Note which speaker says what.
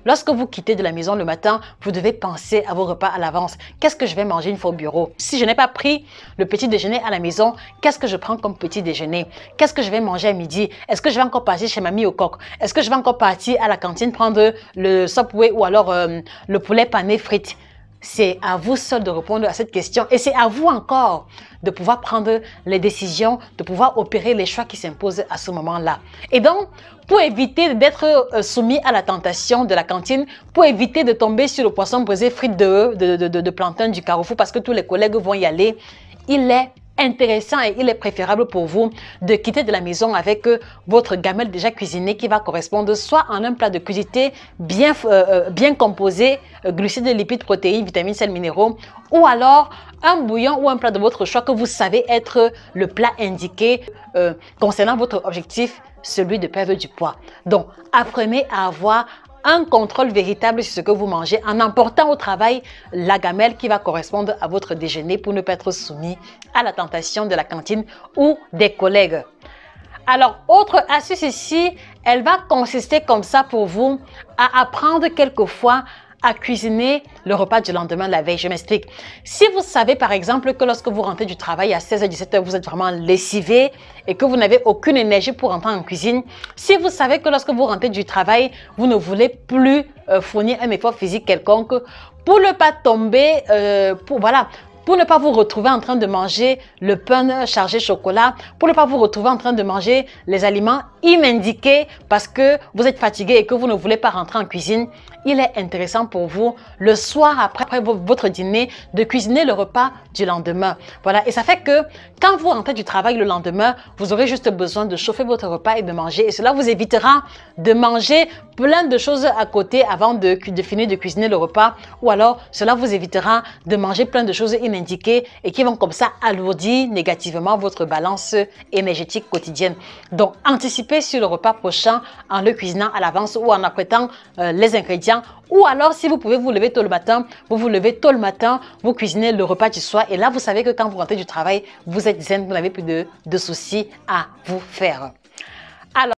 Speaker 1: lorsque vous quittez de la maison le matin, vous devez penser à vos repas à l'avance. Qu'est-ce que je vais manger une fois au bureau? Si je n'ai pas pris le petit déjeuner à la maison, qu'est-ce que je prends comme petit déjeuner? Qu'est-ce que je vais manger à midi? Est-ce que je vais encore partir chez Mamie au coq? Est-ce que je vais encore partir à la cantine prendre le Subway ou alors le poulet pané frites? C'est à vous seul de répondre à cette question et c'est à vous encore de pouvoir prendre les décisions, de pouvoir opérer les choix qui s'imposent à ce moment-là. Et donc, pour éviter d'être soumis à la tentation de la cantine, pour éviter de tomber sur le poisson brisé frites de plantain du Carrefour parce que tous les collègues vont y aller, il est intéressant et il est préférable pour vous de quitter de la maison avec votre gamelle déjà cuisinée qui va correspondre soit en un plat de crudité bien composé, glucides, lipides, protéines, vitamines, sels, minéraux, ou alors un bouillon ou un plat de votre choix que vous savez être le plat indiqué concernant votre objectif, celui de perdre du poids. Donc, apprenez à avoir un contrôle véritable sur ce que vous mangez en emportant au travail la gamelle qui va correspondre à votre déjeuner pour ne pas être soumis à la tentation de la cantine ou des collègues. Alors, autre astuce ici, elle va consister comme ça pour vous à apprendre quelquefois à cuisiner le repas du lendemain de la veille. Je m'explique. Si vous savez par exemple que lorsque vous rentrez du travail à 16h, 17h, vous êtes vraiment lessivé et que vous n'avez aucune énergie pour entrer en cuisine, si vous savez que lorsque vous rentrez du travail, vous ne voulez plus fournir un effort physique quelconque, pour ne pas tomber, pour ne pas vous retrouver en train de manger le pain chargé chocolat, pour ne pas vous retrouver en train de manger les aliments inindiqués parce que vous êtes fatigué et que vous ne voulez pas rentrer en cuisine, il est intéressant pour vous le soir après votre dîner de cuisiner le repas du lendemain. Voilà, et ça fait que quand vous rentrez du travail le lendemain, vous aurez juste besoin de chauffer votre repas et de manger et cela vous évitera de manger plein de choses à côté avant de finir de cuisiner le repas ou alors cela vous évitera de manger plein de choses inindiquées et qui vont comme ça alourdir négativement votre balance énergétique quotidienne. Donc, anticipez sur le repas prochain en le cuisinant à l'avance ou en apprêtant les ingrédients. Ou alors, si vous pouvez vous lever tôt le matin, vous vous levez tôt le matin, vous cuisinez le repas du soir. Et là, vous savez que quand vous rentrez du travail, vous êtes zen, vous n'avez plus de soucis à vous faire. Alors,